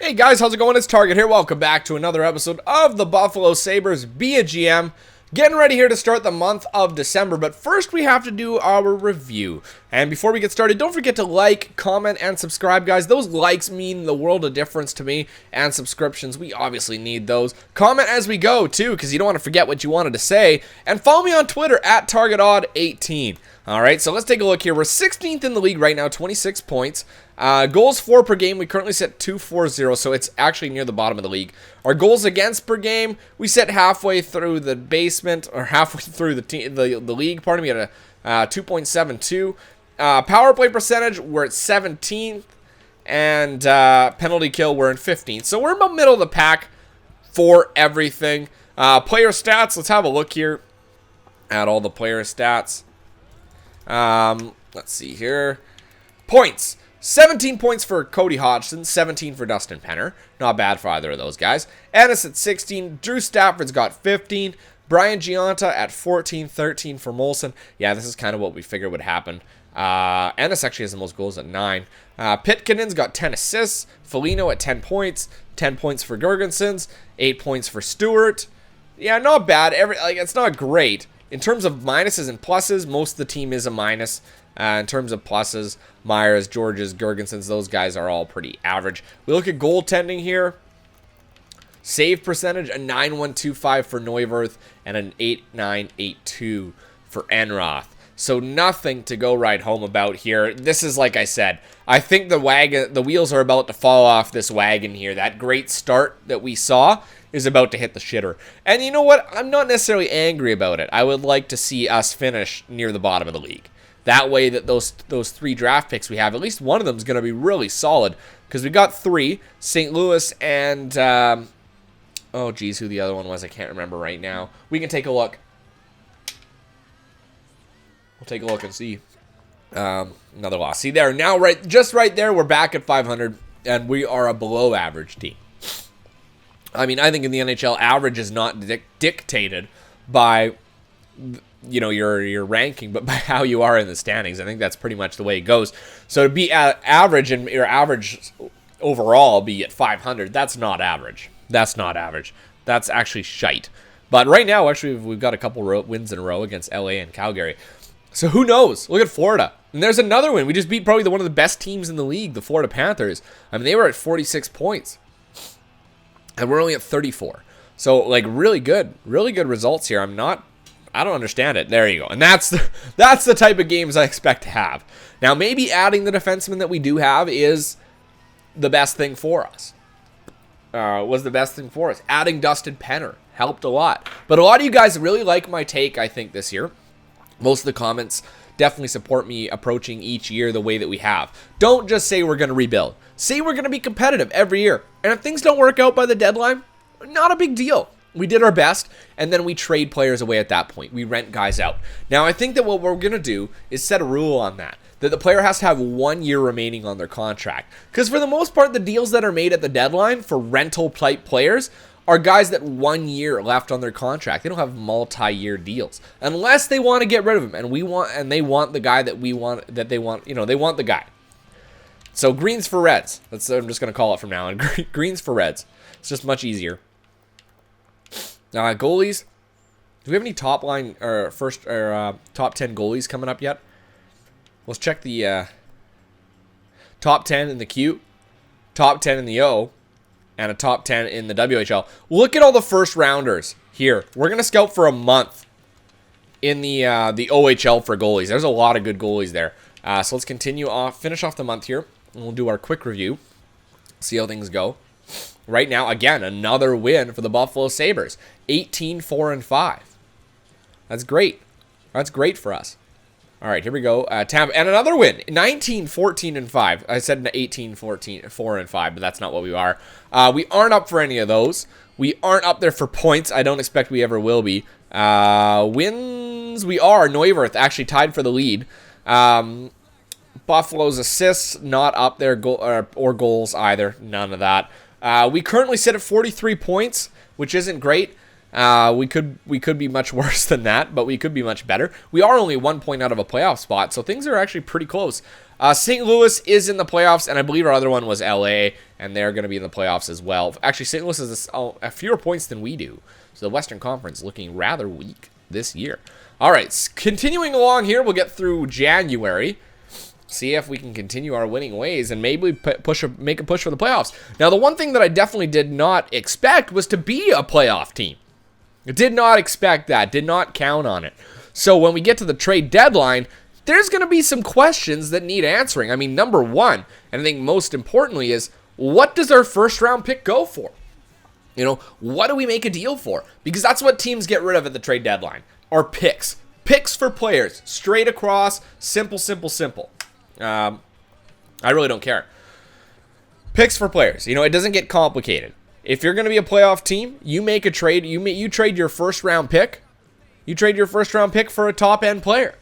Hey guys, how's it going? It's Target here. Welcome back to another episode of the Buffalo Sabres. Be a GM. Getting ready here to start the month of December, but first we have to do our review. And before we get started, don't forget to like, comment, and subscribe, guys. Those likes mean the world of difference to me, and subscriptions, we obviously need those. Comment as we go, too, because you don't want to forget what you wanted to say. And follow me on Twitter, at TargetOdd18. All right, so let's take a look here. We're 16th in the league right now, 26 points. Goals for per game, we currently set 240, so it's actually near the bottom of the league. Our goals against per game, we set halfway through the basement, or halfway through the league, pardon me, at a 2.72. Power play percentage, we're at 17th, and penalty kill, we're in 15th. So we're about middle of the pack for everything. Player stats, let's have a look here at all the player stats. Let's see here. Points. 17 points for Cody Hodgson, 17 for Dustin Penner. Not bad for either of those guys. Ennis at 16. Drew Stafford's got 15. Brian Giunta at 14, 13 for Molson. Yeah, this is kind of what we figured would happen. Ennis actually has the most goals at 9. Pitkinen's got 10 assists. Foligno at 10 points. 10 points for Girgensons. 8 points for Stewart. Yeah, not bad. It's not great. In terms of minuses and pluses, most of the team is a minus. In terms of pluses, Myers, Georges, Girgensons, those guys are all pretty average. We look at goaltending here. Save percentage, a 9.125 for Neuwirth and an 8.982 for Enroth. So nothing to go right home about here. This is, like I said, I think the wheels are about to fall off this wagon here. That great start that we saw is about to hit the shitter. And you know what? I'm not necessarily angry about it. I would like to see us finish near the bottom of the league. That way that those 3 draft picks we have, at least one of them is going to be really solid. Because we got 3, St. Louis and, oh geez, who the other one was, I can't remember right now. We can take a look. We'll take a look and see. Another loss. See there, now just right there, we're back at 500, and we are a below average team. I mean, I think in the NHL, average is not dictated by, you know, your ranking, but by how you are in the standings. I think that's pretty much the way it goes. So to be at average and your average overall be at 500, that's not average. That's not average. That's actually shite. But right now, actually, we've got a couple wins in a row against LA and Calgary. So who knows? Look at Florida. And there's another win. We just beat probably one of the best teams in the league, the Florida Panthers. I mean, they were at 46 points. And we're only at 34. So, like, really good results here. I don't understand it. There you go. And that's the type of games I expect to have. Now, maybe adding the defenseman that we do have is the best thing for us. Adding Dustin Penner helped a lot. But a lot of you guys really like my take, I think, this year. Most of the comments definitely support me approaching each year the way that we have. Don't just say we're going to rebuild. Say we're going to be competitive every year. And if things don't work out by the deadline, not a big deal. We did our best, and then we trade players away at that point. We rent guys out. Now, I think that what we're going to do is set a rule on that the player has to have 1 year remaining on their contract. Because for the most part, the deals that are made at the deadline for rental-type players are guys that 1 year left on their contract. They don't have multi-year deals. Unless they want to get rid of him, and they want the guy that they want, they want the guy. So, greens for reds. That's what I'm just going to call it from now on. Greens for reds. It's just much easier. Goalies. Do we have any top line or top 10 goalies coming up yet? Let's check the top 10 in the Q, top 10 in the O, and a top 10 in the WHL. Look at all the first rounders here. We're gonna scout for a month in the OHL for goalies. There's a lot of good goalies there. So let's finish off the month here, and we'll do our quick review. See how things go. Right now, again, another win for the Buffalo Sabres. 18-4-5. That's great. That's great for us. All right, here we go. Tampa, and another win. 19-14-5. I said 18-4-5, but that's not what we are. We aren't up for any of those. We aren't up there for points. I don't expect we ever will be. Wins, we are. Neuwirth actually tied for the lead. Buffalo's assists, not up there, or goals either. None of that. We currently sit at 43 points, which isn't great. We could be much worse than that, but we could be much better. We are only 1 point out of a playoff spot, so things are actually pretty close. St. Louis is in the playoffs, and I believe our other one was LA, and they're going to be in the playoffs as well. Actually, St. Louis has a fewer points than we do, so the Western Conference looking rather weak this year. All right, continuing along here, we'll get through January. See if we can continue our winning ways and maybe make a push for the playoffs. Now, the one thing that I definitely did not expect was to be a playoff team. I did not expect that, did not count on it. So when we get to the trade deadline, there's going to be some questions that need answering. I mean, number one, and I think most importantly is, what does our first round pick go for? You know, what do we make a deal for? Because that's what teams get rid of at the trade deadline, are picks. Picks for players, straight across, simple, simple, simple. I really don't care. Picks for players. You know, it doesn't get complicated. If you're going to be a playoff team, you make a trade. You trade your first round pick. You trade your first round pick for a top end player.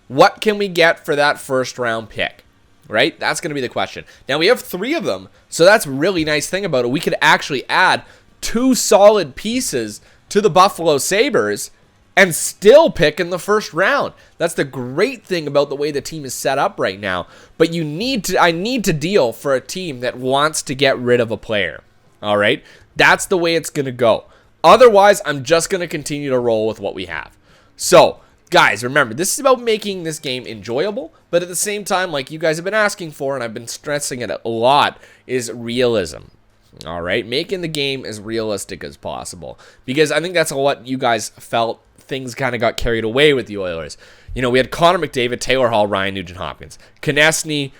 What can we get for that first round pick? Right? That's going to be the question. Now, we have 3 of them, so that's a really nice thing about it. We could actually add 2 solid pieces to the Buffalo Sabres and still pick in the first round. That's the great thing about the way the team is set up right now. But I need to deal for a team that wants to get rid of a player. All right? That's the way it's going to go. Otherwise, I'm just going to continue to roll with what we have. So, guys, remember, this is about making this game enjoyable, but at the same time, like you guys have been asking for, and I've been stressing it a lot, is realism. All right? Making the game as realistic as possible. Because I think that's what you guys felt. Things kind of got carried away with the Oilers. You know, we had Connor McDavid, Taylor Hall, Ryan Nugent-Hopkins, Konechny,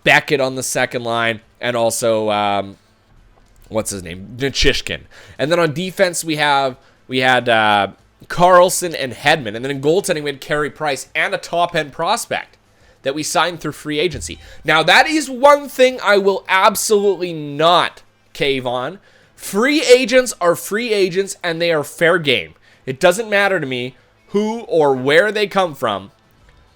Beckett on the second line, and also, what's his name? Nichushkin. And then on defense, we had Carlson and Hedman. And then in goaltending, we had Carey Price and a top-end prospect that we signed through free agency. Now, that is one thing I will absolutely not cave on. Free agents are free agents, and they are fair game. It doesn't matter to me who or where they come from.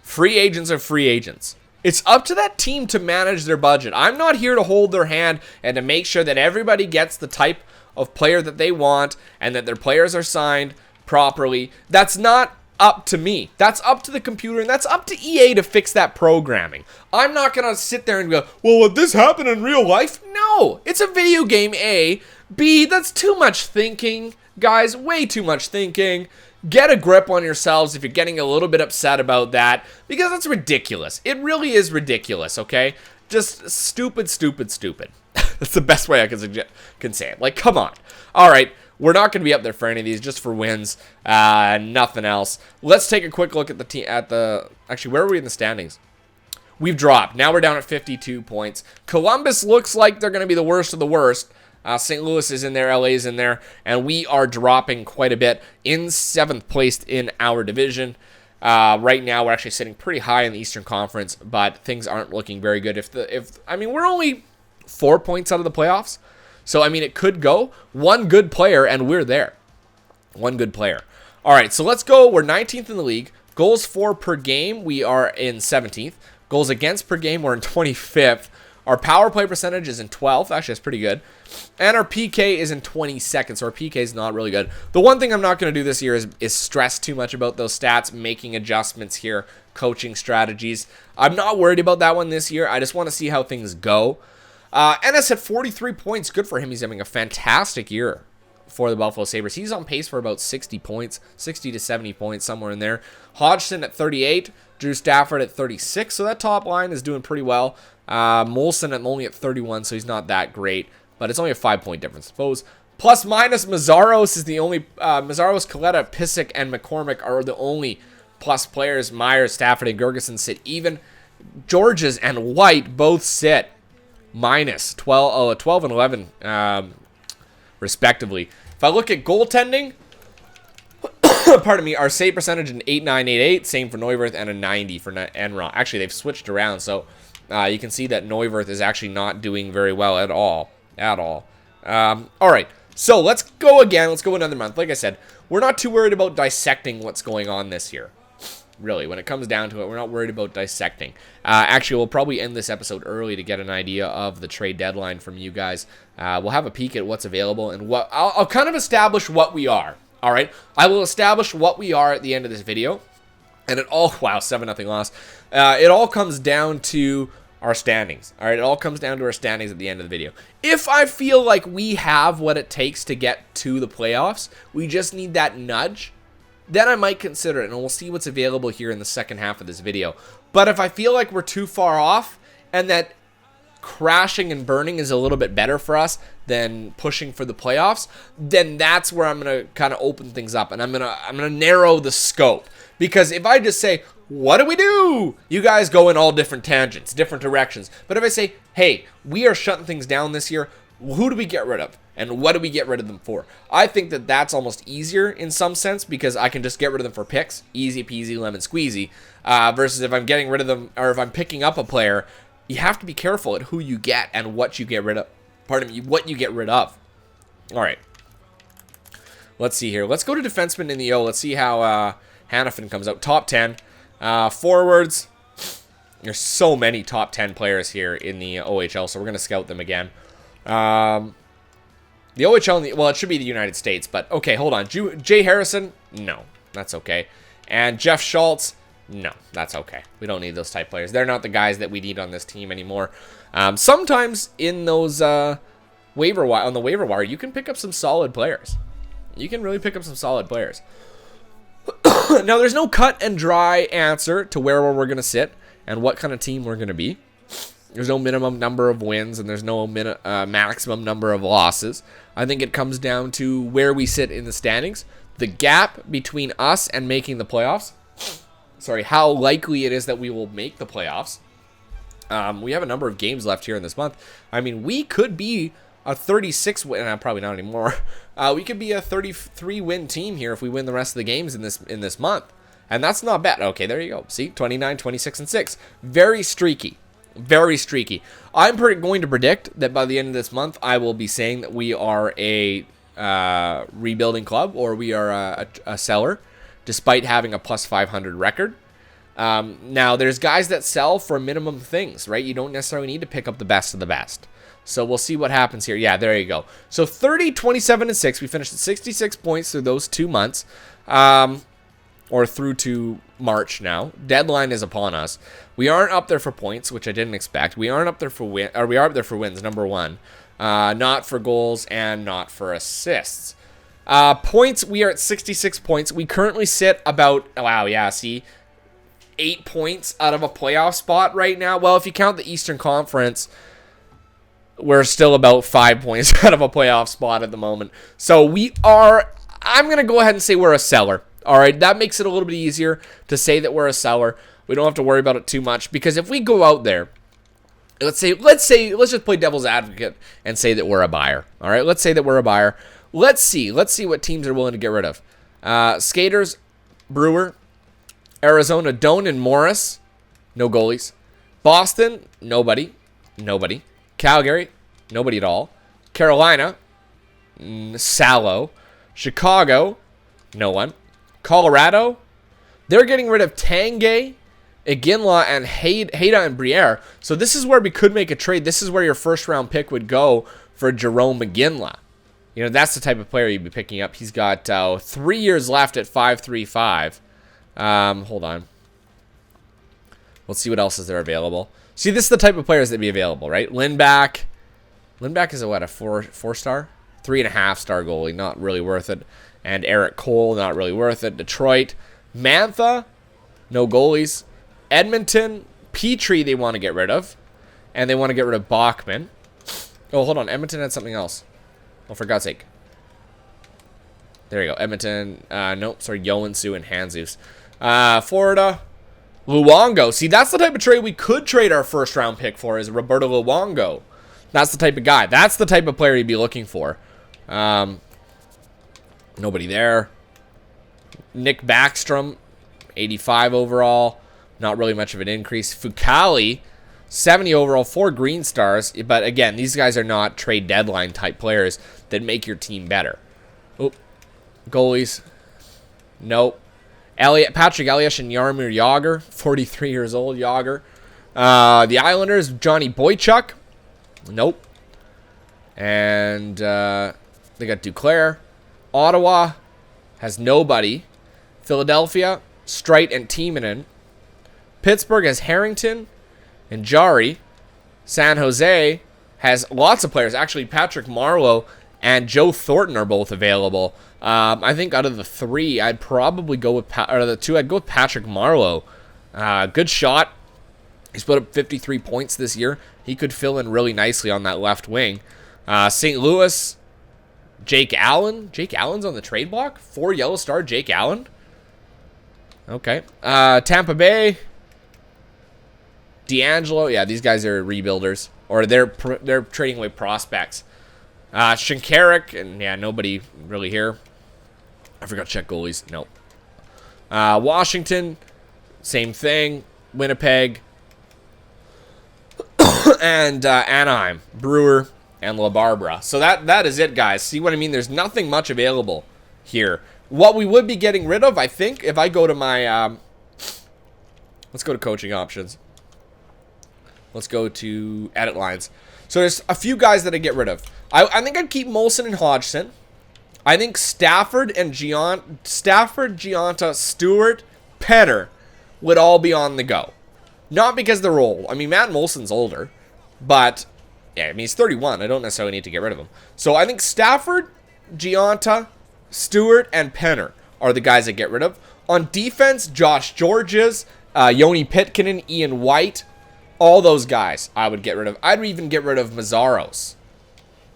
Free agents are free agents. It's up to that team to manage their budget. I'm not here to hold their hand and to make sure that everybody gets the type of player that they want and that their players are signed properly. That's not up to me. That's up to the computer, and that's up to EA to fix that programming. I'm not going to sit there and go, well, would this happen in real life? No. It's a video game, A. B, that's too much thinking. Guys, way too much thinking. Get a grip on yourselves if you're getting a little bit upset about that, because that's ridiculous. It really is ridiculous, okay? Just stupid, stupid, stupid. That's the best way I can say it. Like, come on. All right, we're not going to be up there for any of these, just for wins. Nothing else. Let's take a quick look at the team. Actually, where are we in the standings? We've dropped. Now we're down at 52 points. Columbus looks like they're going to be the worst of the worst. St. Louis is in there, LA is in there, and we are dropping quite a bit in 7th place in our division. Right now, we're actually sitting pretty high in the Eastern Conference, but things aren't looking very good. We're only 4 points out of the playoffs, so I mean, it could go one good player, and we're there. One good player. All right, so let's go. We're 19th in the league. Goals for per game, we are in 17th. Goals against per game, we're in 25th. Our power play percentage is in 12th. Actually, that's pretty good. And our PK is in 22nd, so our PK is not really good. The one thing I'm not going to do this year is stress too much about those stats, making adjustments here, coaching strategies. I'm not worried about that one this year. I just want to see how things go. Ennis at 43 points. Good for him. He's having a fantastic year for the Buffalo Sabres. He's on pace for about 60 points, 60 to 70 points, somewhere in there. Hodgson at 38. Drew Stafford at 36, so that top line is doing pretty well. Molson only at 31, so he's not that great, but it's only a 5-point difference, I suppose. Plus minus Mazzaros is the only, Mazzaros, Coletta, Pissick, and McCormick are the only plus players. Myers, Stafford, and Gergeson sit even. Georges and White both sit minus 12 and 11, respectively. If I look at goaltending, pardon me, our save percentage an 8.988, same for Neuwirth, and a 90 for Enron. Actually, they've switched around, so you can see that Neuwirth is actually not doing very well at all. All right, so let's go again. Let's go another month. Like I said, we're not too worried about dissecting what's going on this year. Really, when it comes down to it, we're not worried about dissecting. Actually, we'll probably end this episode early to get an idea of the trade deadline from you guys. We'll have a peek at what's available, and I'll kind of establish what we are. All right, I will establish what we are at the end of this video. And it all, wow, 7-0 loss. It all comes down to our standings. All right, it all comes down to our standings at the end of the video. If I feel like we have what it takes to get to the playoffs, we just need that nudge, then I might consider it, and we'll see what's available here in the second half of this video. But if I feel like we're too far off and that crashing and burning is a little bit better for us than pushing for the playoffs, then that's where I'm going to kind of open things up, and I'm going to narrow the scope. Because if I just say, what do we do? You guys go in all different tangents, different directions. But if I say, hey, we are shutting things down this year, who do we get rid of? And what do we get rid of them for? I think that that's almost easier in some sense, because I can just get rid of them for picks. Easy peasy, lemon squeezy. Versus if I'm getting rid of them, or if I'm picking up a player, you have to be careful at who you get and what you get rid of. Pardon me, what you get rid of. All right. Let's see here. Let's go to defenseman in the O. Let's see how Hannafin comes out. Top 10. Forwards. There's so many top 10 players here in the OHL, so we're going to scout them again. The OHL, well, it should be the United States, but okay, hold on. Jay Harrison? No, that's okay. And Jeff Schultz? No, that's okay. We don't need those type players. They're not the guys that we need on this team anymore. Sometimes in those on the waiver wire, you can pick up some solid players. You can really pick up some solid players. Now, there's no cut and dry answer to where we're going to sit and what kind of team we're going to be. There's no minimum number of wins, and there's no maximum number of losses. I think it comes down to where we sit in the standings, the gap between us and making the playoffs. Sorry, how likely it is that we will make the playoffs. We have a number of games left here in this month. I mean, we could be a 36 win, probably not anymore. We could be a 33 win team here if we win the rest of the games in this month. And that's not bad. Okay, there you go. See, 29, 26, and 6. Very streaky. Very streaky. I'm going to predict that by the end of this month, I will be saying that we are a rebuilding club, or we are a seller, despite having a plus 500 record. Now, there's guys that sell for minimum things, right? You don't necessarily need to pick up the best of the best. So we'll see what happens here. Yeah, there you go. So 30, 27, and 6. We finished at 66 points through those 2 months. Or through to March now. Deadline is upon us. We aren't up there for points, which I didn't expect. We aren't up there for we are up there for wins, number one. Not for goals and not for assists. Points, we are at 66 points. We currently sit about, wow, yeah, see, 8 points out of a playoff spot right now. Well, if you count the Eastern Conference, we're still about 5 points out of a playoff spot at the moment. So we are, I'm going to go ahead and say we're a seller. All right, that makes it a little bit easier to say that we're a seller. We don't have to worry about it too much, because if we go out there, let's just play devil's advocate and say that we're a buyer. All right, let's say that we're a buyer. Let's see what teams are willing to get rid of. Skaters, Brewer, Arizona, Doan and Morris, no goalies. Boston, nobody. Calgary, nobody at all. Carolina, Salo. Chicago, no one. Colorado, they're getting rid of Tanguay, Iginla, and Hayda and Briere. So this is where we could make a trade. This is where your first round pick would go for Jerome Iginla. You know, that's the type of player you'd be picking up. He's got 3 years left at 5.35. Hold on. Let's see what else is there available. See, this is the type of players that'd be available, right? Lindback is a 4-star? 3.5-star goalie, not really worth it. And Eric Cole, not really worth it. Detroit, Mantha, no goalies. Edmonton, Petrie they want to get rid of. And they want to get rid of Bachman. Oh, hold on. Edmonton had something else. Oh, for God's sake. There you go. Edmonton, nope, sorry, Joensuu and Hanzus. Florida, Luongo. See, that's the type of trade we could trade our first round pick for, is Roberto Luongo. That's the type of guy. That's the type of player you'd be looking for. Nobody there. Nick Backstrom, 85 overall. Not really much of an increase. Fucali, 70 overall, 4 green stars. But again, these guys are not trade deadline type players that make your team better. Oh, goalies. Nope. Patrick Elias and Jaromir Jagr, 43 years old, Jagr. The Islanders, Johnny Boychuk. Nope. And they got Duclair. Ottawa, has nobody. Philadelphia, Streit and Timonen. Pittsburgh has Harrington and Jari. San Jose has lots of players. Actually, Patrick Marleau and Joe Thornton are both available. I think out of the three, I'd probably go with the two. I'd go with Patrick Marleau. Good shot. He's put up 53 points this year. He could fill in really nicely on that left wing. St. Louis, Jake Allen. Jake Allen's on the trade block. 4 yellow star, Jake Allen. Okay. Tampa Bay, D'Angelo. Yeah, these guys are rebuilders, or they're trading away prospects. Shinkarik, and yeah, nobody really here. I forgot to check goalies. Nope. Washington, same thing. Winnipeg, and Anaheim, Brewer, and La Barbara. So that is it, guys. See what I mean? There's nothing much available here. What we would be getting rid of, I think, if I go to my... let's go to coaching options. Let's go to edit lines. So there's a few guys that I get rid of. I think I'd keep Molson and Hodgson. I think Stafford, Gianta, Stewart, Penner would all be on the go. Not because they're old. I mean, Matt Molson's older. But, yeah, I mean, he's 31. I don't necessarily need to get rid of him. So I think Stafford, Gianta, Stewart, and Penner are the guys I get rid of. On defense, Josh Georges, Yoni Pitkinen, Ian White, all those guys I would get rid of. I'd even get rid of Mazzaros.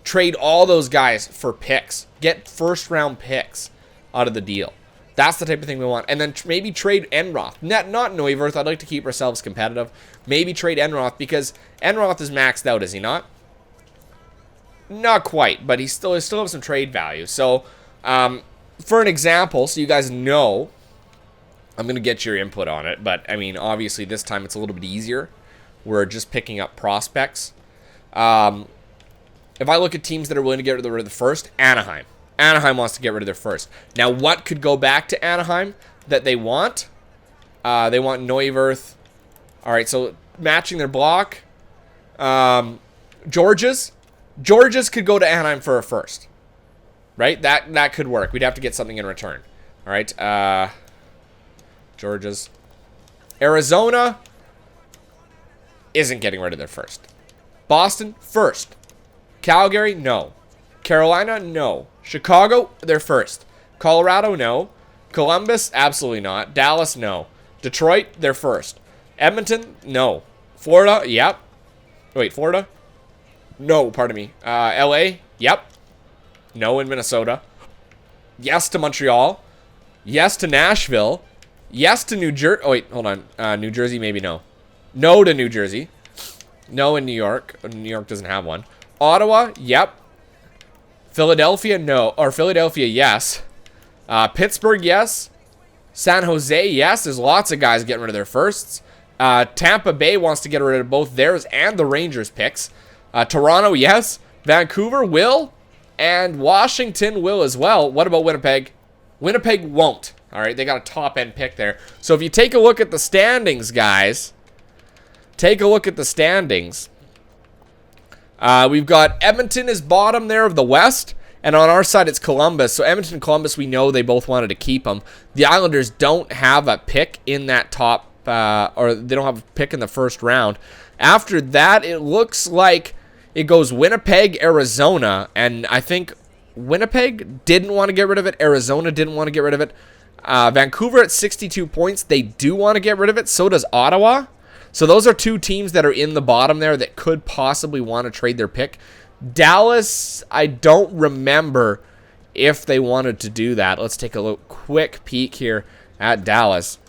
Trade all those guys for picks. Get first-round picks out of the deal. That's the type of thing we want. And then maybe trade Enroth. Not Neuwirth. I'd like to keep ourselves competitive. Maybe trade Enroth because Enroth is maxed out, is he not? Not quite, but he still has some trade value. So, for an example, so you guys know, I'm going to get your input on it. But, I mean, obviously this time it's a little bit easier. We're just picking up prospects. If I look at teams that are willing to get rid of the first, Anaheim. Anaheim wants to get rid of their first. Now, what could go back to Anaheim that they want? They want Neuwirth. All right, so matching their block. Georges. Georges could go to Anaheim for a first. Right? That could work. We'd have to get something in return. All right. Georges. Arizona isn't getting rid of their first. Boston, first. Calgary, no. Carolina, no. Chicago, they're first. Colorado, no. Columbus, absolutely not. Dallas, no. Detroit, they're first. Edmonton, no. Florida, yep. Wait, Florida? No, pardon me. LA, yep. No in Minnesota. Yes to Montreal. Yes to Nashville. Yes to New Jersey. Oh, wait, hold on. New Jersey, maybe no. No to New Jersey. No in New York. New York doesn't have one. Ottawa, yep. Philadelphia, no. Or Philadelphia, yes. Pittsburgh, yes. San Jose, yes. There's lots of guys getting rid of their firsts. Tampa Bay wants to get rid of both theirs and the Rangers picks. Toronto, yes. Vancouver will. And Washington will as well. What about Winnipeg? Winnipeg won't. All right, they got a top-end pick there. So if you take a look at the standings, guys, take a look at the standings. We've got Edmonton is bottom there of the West, and on our side it's Columbus. So Edmonton and Columbus, we know they both wanted to keep them. The Islanders don't have a pick in that top, or they don't have a pick in the first round. After that, it looks like it goes Winnipeg, Arizona, and I think Winnipeg didn't want to get rid of it. Arizona didn't want to get rid of it. Vancouver at 62 points, they do want to get rid of it. So does Ottawa. So those are two teams that are in the bottom there that could possibly want to trade their pick. Dallas, I don't remember if they wanted to do that. Let's take a quick peek here at Dallas.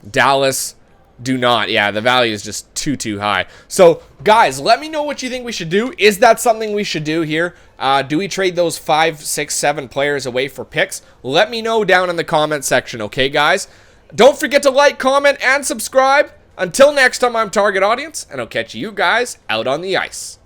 Dallas do not. Yeah, the value is just too high. So, guys, let me know what you think we should do. Is that something we should do here? Do we trade those 5, 6, 7 players away for picks? Let me know down in the comment section, okay, guys? Don't forget to like, comment, and subscribe. Until next time, I'm Target Audience, and I'll catch you guys out on the ice.